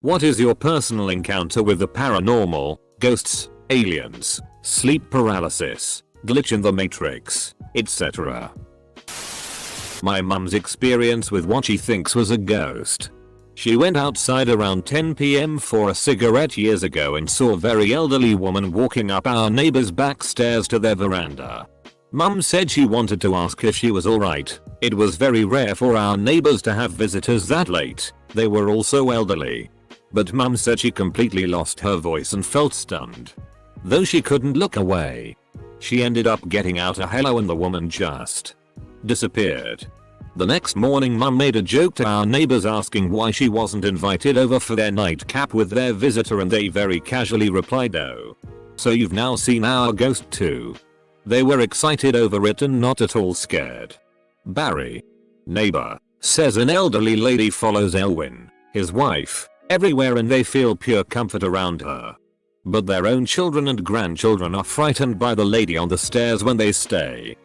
What is your personal encounter with the paranormal, ghosts, aliens, sleep paralysis, glitch in the matrix, etc.? My mum's experience with what she thinks was a ghost. She went outside around 10 PM for a cigarette years ago and saw a very elderly woman walking up our neighbor's back stairs to their veranda. Mum said she wanted to ask if she was alright. It was very rare for our neighbors to have visitors that late. They were also elderly. But Mum said she completely lost her voice and felt stunned. Though she couldn't look away. She ended up getting out a hello and the woman just disappeared. The next morning Mum made a joke to our neighbors asking why she wasn't invited over for their nightcap with their visitor, and they very casually replied, "Oh. So you've now seen our ghost too?" They were excited over it and not at all scared. Barry, neighbor, says an elderly lady follows Elwin, his wife, everywhere and they feel pure comfort around her. But their own children and grandchildren are frightened by the lady on the stairs when they stay.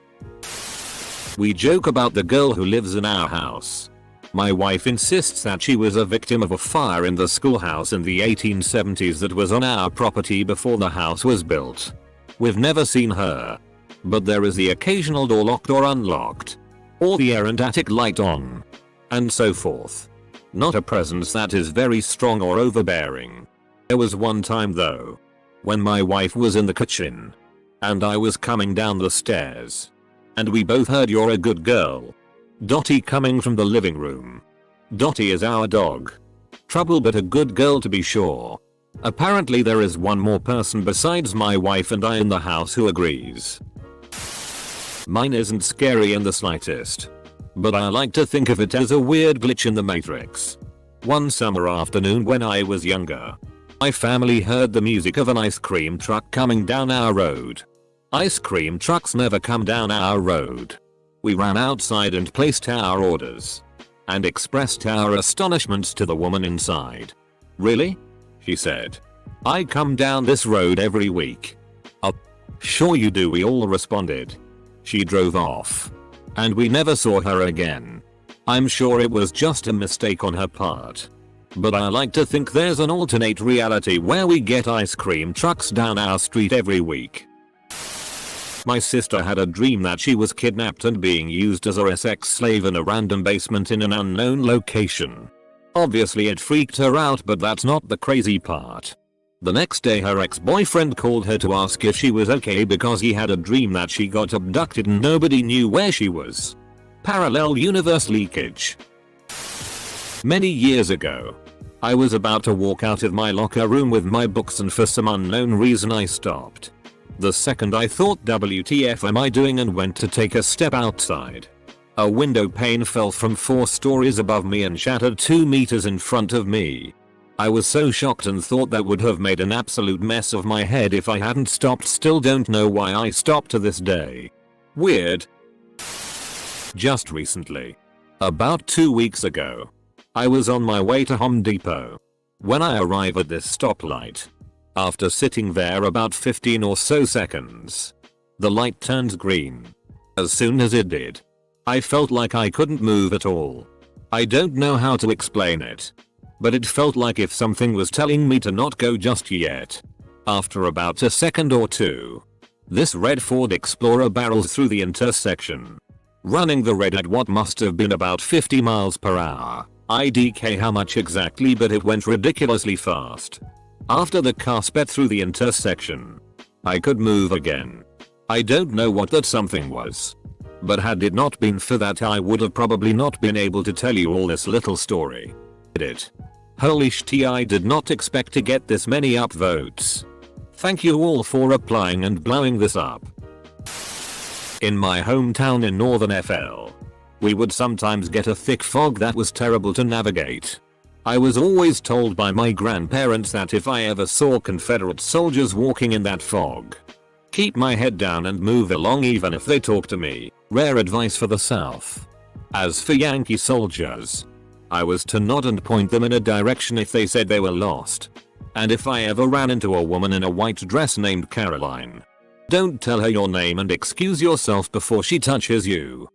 We joke about the girl who lives in our house. My wife insists that she was a victim of a fire in the schoolhouse in the 1870s that was on our property before the house was built. We've never seen her. But there is the occasional door locked or unlocked. Or the errant attic light on. And so forth. Not a presence that is very strong or overbearing. There was one time though. When my wife was in the kitchen. And I was coming down the stairs. And we both heard "You're a good girl" Dottie coming from the living room. Dottie is our dog. Trouble but a good girl to be sure. Apparently there is one more person besides my wife and I in the house who agrees. Mine isn't scary in the slightest. But I like to think of it as a weird glitch in the matrix. One summer afternoon when I was younger. My family heard the music of an ice cream truck coming down our road. Ice cream trucks never come down our road. We ran outside and placed our orders. And expressed our astonishment to the woman inside. "Really?" she said. "I come down this road every week." "Oh, sure you do," we all responded. She drove off. And we never saw her again. I'm sure it was just a mistake on her part. But I like to think there's an alternate reality where we get ice cream trucks down our street every week. My sister had a dream that she was kidnapped and being used as a sex slave in a random basement in an unknown location. Obviously it freaked her out, but that's not the crazy part. The next day her ex-boyfriend called her to ask if she was okay because he had a dream that she got abducted and nobody knew where she was. Parallel universe leakage. Many years ago, I was about to walk out of my locker room with my books and for some unknown reason I stopped. The second I thought, "WTF am I doing?" and went to take a step outside. A window pane fell from 4 stories above me and shattered 2 meters in front of me. I was so shocked and thought that would have made an absolute mess of my head if I hadn't stopped. Still don't know why I stopped to this day. Weird. Just recently. About 2 weeks ago. I was on my way to Home Depot. When I arrive at this stoplight. After sitting there about 15 or so seconds. The light turns green. As soon as it did. I felt like I couldn't move at all. I don't know how to explain it. But it felt like if something was telling me to not go just yet. After about a second or two. This red Ford Explorer barrels through the intersection. Running the red at what must have been about 50 miles per hour. IDK how much exactly, but it went ridiculously fast. After the car sped through the intersection. I could move again. I don't know what that something was. But had it not been for that I would have probably not been able to tell you all this little story. Holy shit, I did not expect to get this many upvotes. Thank you all for applying and blowing this up. In my hometown in northern FL. We would sometimes get a thick fog that was terrible to navigate. I was always told by my grandparents that if I ever saw Confederate soldiers walking in that fog, keep my head down and move along even if they talk to me. Rare advice for the South. As for Yankee soldiers, I was to nod and point them in a direction if they said they were lost. And if I ever ran into a woman in a white dress named Caroline, don't tell her your name and excuse yourself before she touches you.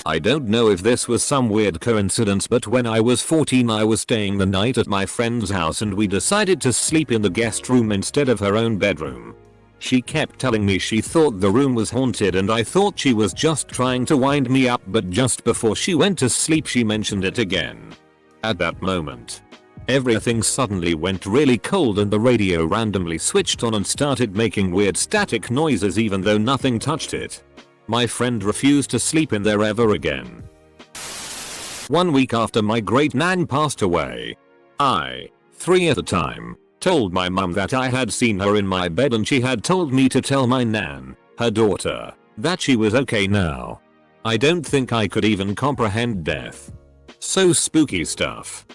I don't know if this was some weird coincidence, but when I was 14 I was staying the night at my friend's house and we decided to sleep in the guest room instead of her own bedroom. She kept telling me she thought the room was haunted and I thought she was just trying to wind me up, but just before she went to sleep she mentioned it again. At that moment, everything suddenly went really cold and the radio randomly switched on and started making weird static noises even though nothing touched it. My friend refused to sleep in there ever again. 1 week after my great nan passed away, I, 3 at the time, told my mum that I had seen her in my bed and she had told me to tell my nan, her daughter, that she was okay now. I don't think I could even comprehend death. So spooky stuff.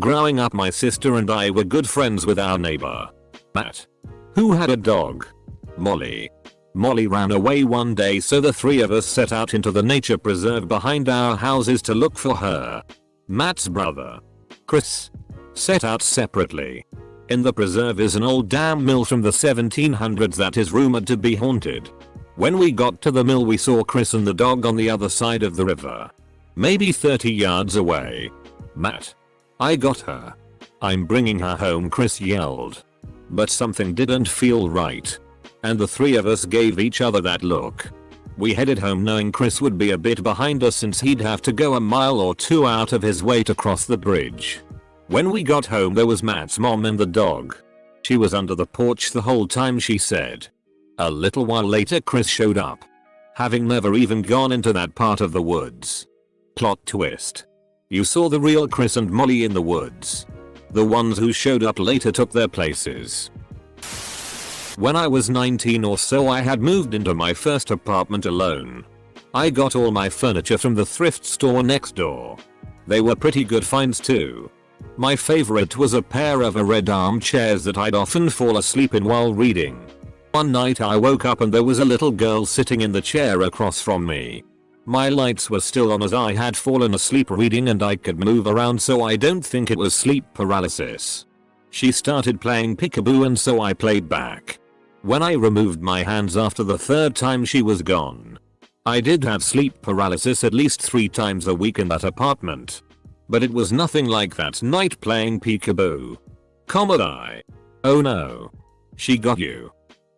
Growing up my sister and I were good friends with our neighbor, Matt, who had a dog, Molly. Molly ran away one day, so the 3 of us set out into the nature preserve behind our houses to look for her. Matt's brother, Chris, set out separately. In the preserve is an old dam mill from the 1700s that is rumored to be haunted. When we got to the mill we saw Chris and the dog on the other side of the river, maybe 30 yards away. Matt, I got her. I'm bringing her home, Chris yelled. But something didn't feel right. And the 3 of us gave each other that look. We headed home knowing Chris would be a bit behind us since he'd have to go a mile or 2 out of his way to cross the bridge. When we got home there was Matt's mom and the dog. She was under the porch the whole time, she said. A little while later Chris showed up, having never even gone into that part of the woods. Plot twist. You saw the real Chris and Molly in the woods. The ones who showed up later took their places. When I was 19 or so I had moved into my first apartment alone. I got all my furniture from the thrift store next door. They were pretty good finds too. My favorite was a pair of red armchairs that I'd often fall asleep in while reading. One night I woke up and there was a little girl sitting in the chair across from me. My lights were still on as I had fallen asleep reading and I could move around, so I don't think it was sleep paralysis. She started playing peekaboo and so I played back. When I removed my hands after the 3rd time she was gone. I did have sleep paralysis at least 3 times a week in that apartment. But it was nothing like that night playing peekaboo. I. Oh no. She got you.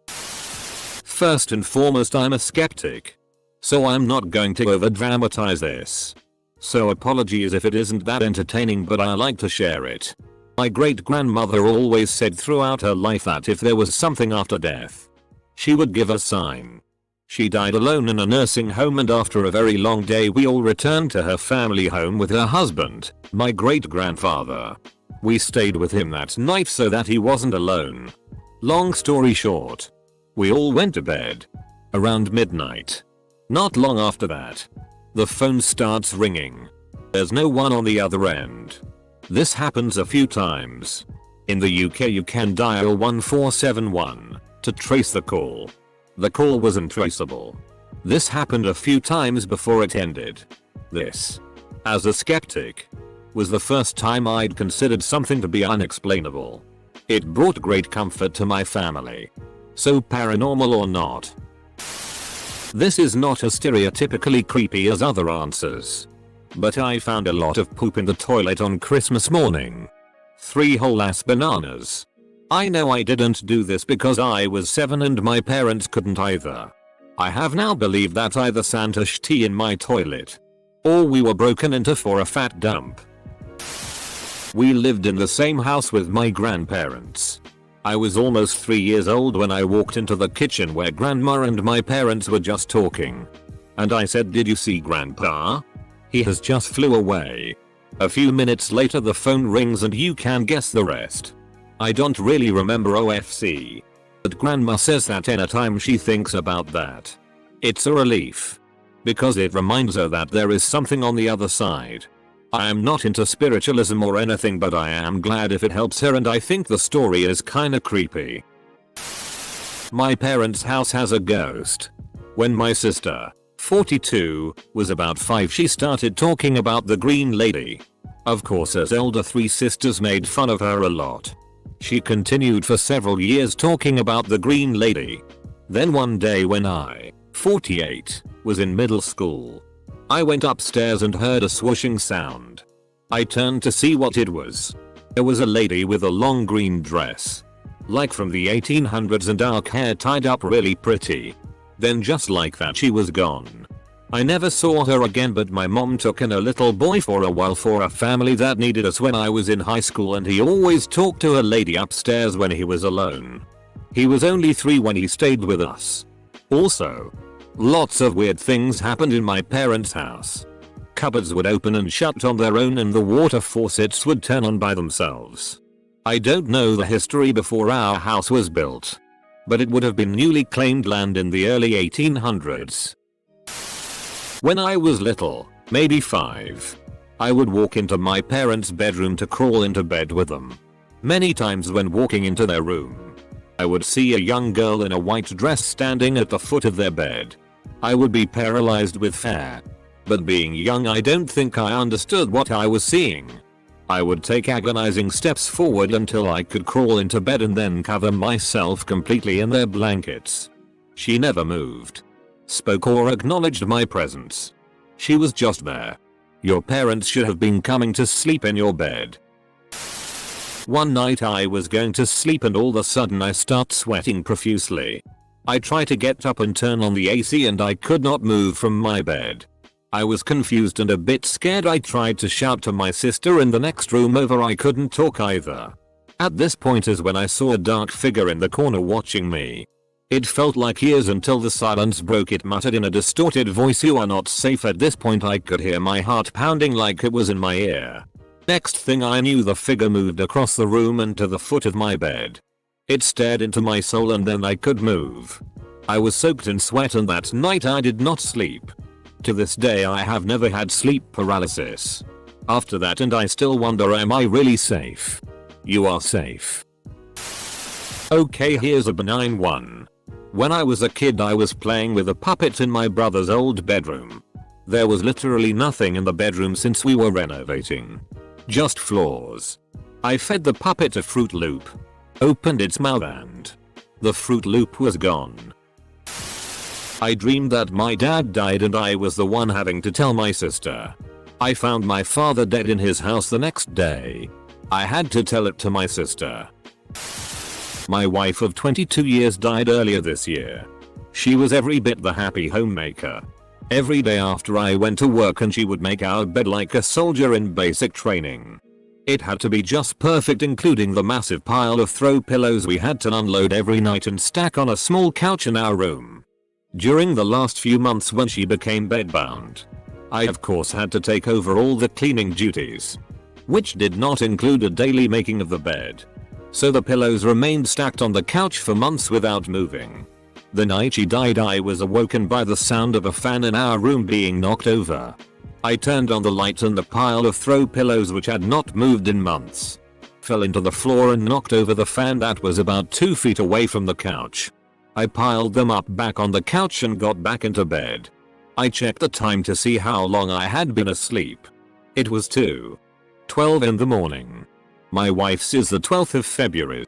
First and foremost, I'm a skeptic. So I'm not going to over dramatize this. So apologies if it isn't that entertaining, but I like to share it. My great grandmother always said throughout her life that if there was something after death, she would give a sign. She died alone in a nursing home, and after a very long day we all returned to her family home with her husband, my great grandfather. We stayed with him that night so that he wasn't alone. Long story short, we all went to bed around midnight. Not long after that, the phone starts ringing. There's no one on the other end. This happens a few times. In the UK you can dial 1471 to trace the call. The call wasn't traceable. This happened a few times before it ended. This, as a skeptic, was the first time I'd considered something to be unexplainable. It brought great comfort to my family. So paranormal or not, this is not as stereotypically creepy as other answers. But I found a lot of poop in the toilet on Christmas morning. 3 whole ass bananas. I know I didn't do this because I was 7 and my parents couldn't either. I have now believed that either Santa shit in my toilet, or we were broken into for a fat dump. We lived in the same house with my grandparents. I was almost 3 years old when I walked into the kitchen where grandma and my parents were just talking. And I said, "Did you see grandpa? He has just flew away." A few minutes later the phone rings and you can guess the rest. I don't really remember OFC. But grandma says that anytime she thinks about that, it's a relief. Because it reminds her that there is something on the other side. I am not into spiritualism or anything, but I am glad if it helps her, and I think the story is kinda creepy. My parents' house has a ghost. When my sister, 42, was about 5 she started talking about the green lady. Of course her elder 3 sisters made fun of her a lot. She continued for several years talking about the green lady. Then one day when I, 48, was in middle school. I went upstairs and heard a swooshing sound. I turned to see what it was. There was a lady with a long green dress. Like from the 1800s and dark hair tied up really pretty. Then just like that she was gone. I never saw her again, but my mom took in a little boy for a while for a family that needed us when I was in high school, and he always talked to a lady upstairs when he was alone. He was only 3 when he stayed with us. Also, lots of weird things happened in my parents' house. Cupboards would open and shut on their own and the water faucets would turn on by themselves. I don't know the history before our house was built, but it would have been newly claimed land in the early 1800s. When I was little, maybe 5, I would walk into my parents' bedroom to crawl into bed with them. Many times when walking into their room, I would see a young girl in a white dress standing at the foot of their bed. I would be paralyzed with fear. But being young, I don't think I understood what I was seeing. I would take agonizing steps forward until I could crawl into bed and then cover myself completely in their blankets. She never moved, spoke or acknowledged my presence. She was just there. Your parents should have been coming to sleep in your bed. One night I was going to sleep and all of a sudden I start sweating profusely. I try to get up and turn on the AC and I could not move from my bed. I was confused and a bit scared. I tried to shout to my sister in the next room over. I couldn't talk either. At this point is when I saw a dark figure in the corner watching me. It felt like years until the silence broke. It muttered in a distorted voice, "You are not safe." At this point I could hear my heart pounding like it was in my ear. Next thing I knew, the figure moved across the room and to the foot of my bed. It stared into my soul and then I could move. I was soaked in sweat and that night I did not sleep. To this day I have never had sleep paralysis after that, and I still wonder, am I really safe? You are safe. Okay, here's a benign one. When I was a kid I was playing with a puppet in my brother's old bedroom. There was literally nothing in the bedroom since we were renovating. Just floors. I fed the puppet a Fruit Loop. Opened its mouth and the Fruit Loop was gone. I dreamed that my dad died and I was the one having to tell my sister. I found my father dead in his house the next day. I had to tell it to my sister. My wife of 22 years died earlier this year. She was every bit the happy homemaker. Every day after I went to work and she would make our bed like a soldier in basic training. It had to be just perfect, including the massive pile of throw pillows we had to unload every night and stack on a small couch in our room. During the last few months when she became bedbound, I of course had to take over all the cleaning duties, which did not include a daily making of the bed. So the pillows remained stacked on the couch for months without moving. The night she died I was awoken by the sound of a fan in our room being knocked over. I turned on the light and the pile of throw pillows, which had not moved in months, fell into the floor and knocked over the fan that was about 2 feet away from the couch. I piled them up back on the couch and got back into bed. I checked the time to see how long I had been asleep. It was 2:12 in the morning. My wife's is the 12th of February.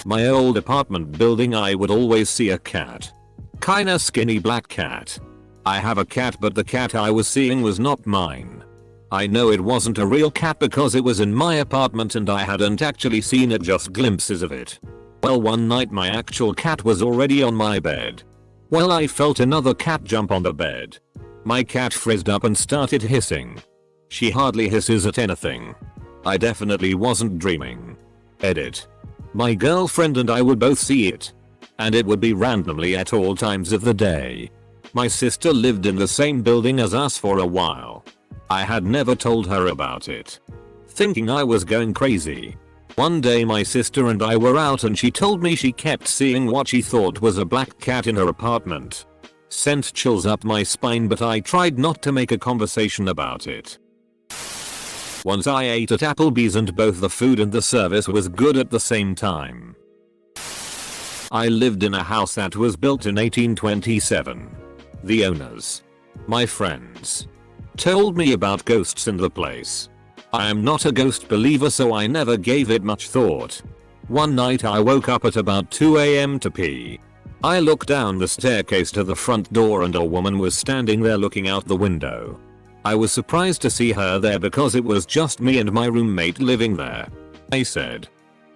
My old apartment building, I would always see a cat. Kinda skinny black cat. I have a cat, but the cat I was seeing was not mine. I know it wasn't a real cat because it was in my apartment and I hadn't actually seen it, just glimpses of it. Well, one night my actual cat was already on my bed. Well, I felt another cat jump on the bed. My cat frizzed up and started hissing. She hardly hisses at anything. I definitely wasn't dreaming. Edit. My girlfriend and I would both see it. And it would be randomly at all times of the day. My sister lived in the same building as us for a while. I had never told her about it, thinking I was going crazy. One day my sister and I were out and she told me she kept seeing what she thought was a black cat in her apartment. Sent chills up my spine, but I tried not to make a conversation about it. Once I ate at Applebee's and both the food and the service was good at the same time. I lived in a house that was built in 1827. The owners, my friends, told me about ghosts in the place. I am not a ghost believer, so I never gave it much thought. One night I woke up at about 2 AM to pee. I looked down the staircase to the front door and a woman was standing there looking out the window. I was surprised to see her there because it was just me and my roommate living there. I said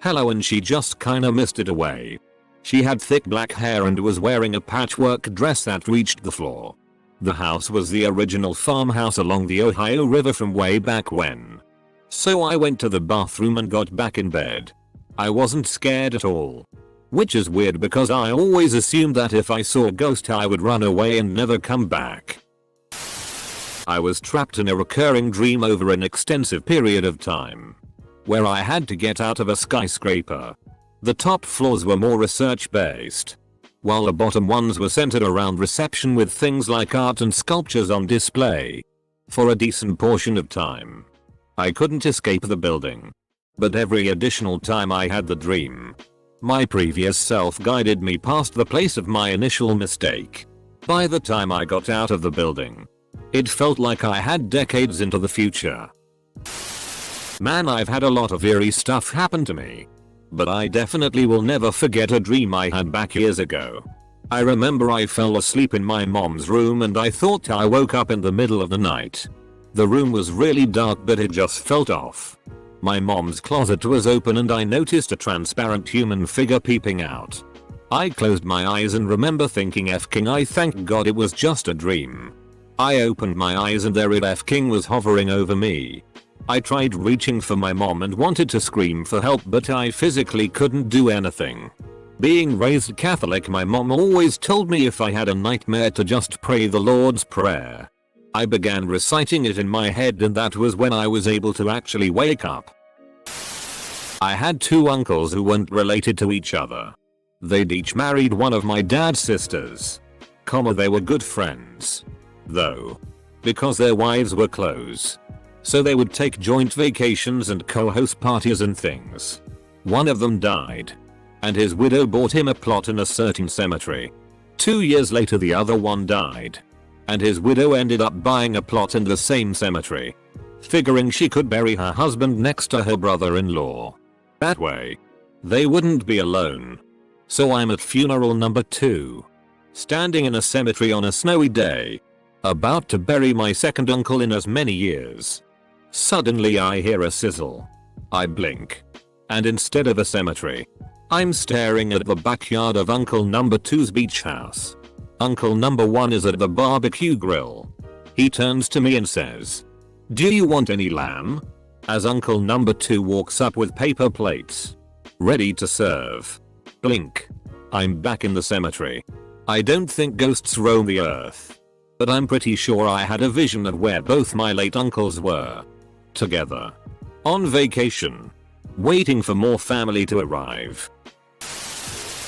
hello and she just kinda missed it away. She had thick black hair and was wearing a patchwork dress that reached the floor. The house was the original farmhouse along the Ohio River from way back when. So I went to the bathroom and got back in bed. I wasn't scared at all. Which is weird because I always assumed that if I saw a ghost I would run away and never come back. I was trapped in a recurring dream over an extensive period of time, where I had to get out of a skyscraper. The top floors were more research based, while the bottom ones were centered around reception with things like art and sculptures on display. For a decent portion of time, I couldn't escape the building. But every additional time I had the dream, my previous self guided me past the place of my initial mistake. By the time I got out of the building, it felt like I had decades into the future. Man, I've had a lot of eerie stuff happen to me. But I definitely will never forget a dream I had back years ago. I remember I fell asleep in my mom's room and I thought I woke up in the middle of the night. The room was really dark but it just felt off. My mom's closet was open and I noticed a transparent human figure peeping out. I closed my eyes and remember thinking F-king, I thank God it was just a dream. I opened my eyes and there it F-king was hovering over me. I tried reaching for my mom and wanted to scream for help but I physically couldn't do anything. Being raised Catholic, my mom always told me if I had a nightmare to just pray the Lord's Prayer. I began reciting it in my head and that was when I was able to actually wake up. I had two uncles who weren't related to each other. They'd each married one of my dad's sisters. They were good friends, though, because their wives were close. So they would take joint vacations and co-host parties and things. One of them died, and his widow bought him a plot in a certain cemetery. 2 years later the other one died, and his widow ended up buying a plot in the same cemetery, figuring she could bury her husband next to her brother-in-law. That way, they wouldn't be alone. So I'm at funeral number 2, standing in a cemetery on a snowy day, about to bury my second uncle in as many years. Suddenly I hear a sizzle. I blink, and instead of a cemetery, I'm staring at the backyard of Uncle number 2's beach house. Uncle number 1 is at the barbecue grill. He turns to me and says, "Do you want any lamb?" As Uncle number 2 walks up with paper plates, ready to serve. Blink. I'm back in the cemetery. I don't think ghosts roam the earth, but I'm pretty sure I had a vision of where both my late uncles were, together, on vacation, waiting for more family to arrive.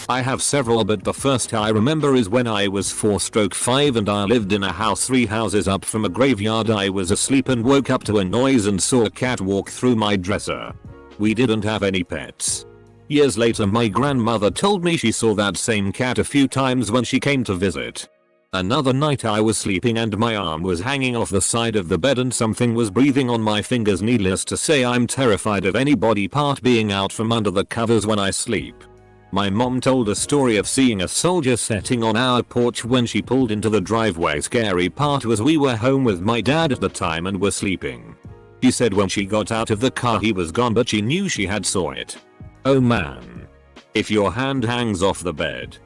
I have several, but the first I remember is when I was 4/5 and I lived in a house 3 houses up from a graveyard. I was asleep and woke up to a noise and saw a cat walk through my dresser. We didn't have any pets. Years later my grandmother told me she saw that same cat a few times when she came to visit. Another night I was sleeping and my arm was hanging off the side of the bed and something was breathing on my fingers. Needless to say, I'm terrified of any body part being out from under the covers when I sleep. My mom told a story of seeing a soldier sitting on our porch when she pulled into the driveway. Scary part was we were home with my dad at the time and were sleeping. She said when she got out of the car he was gone, but she knew she had saw it. Oh man. If your hand hangs off the bed,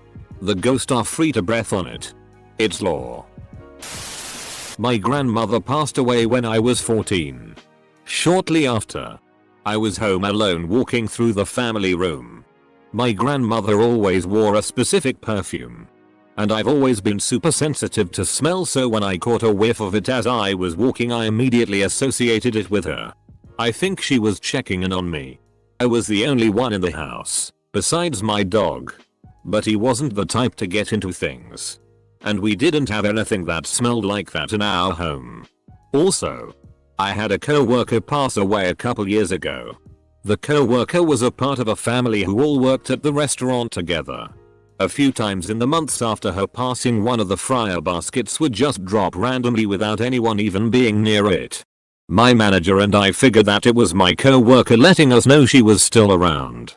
the ghosts are free to breath on it. It's law. My grandmother passed away when I was 14. Shortly after, I was home alone walking through the family room. My grandmother always wore a specific perfume, and I've always been super sensitive to smell, so when I caught a whiff of it as I was walking I immediately associated it with her. I think she was checking in on me. I was the only one in the house, besides my dog, but he wasn't the type to get into things. And we didn't have anything that smelled like that in our home. Also, I had a co-worker pass away a couple years ago. The co-worker was a part of a family who all worked at the restaurant together. A few times in the months after her passing, one of the fryer baskets would just drop randomly without anyone even being near it. My manager and I figured that it was my co-worker letting us know she was still around.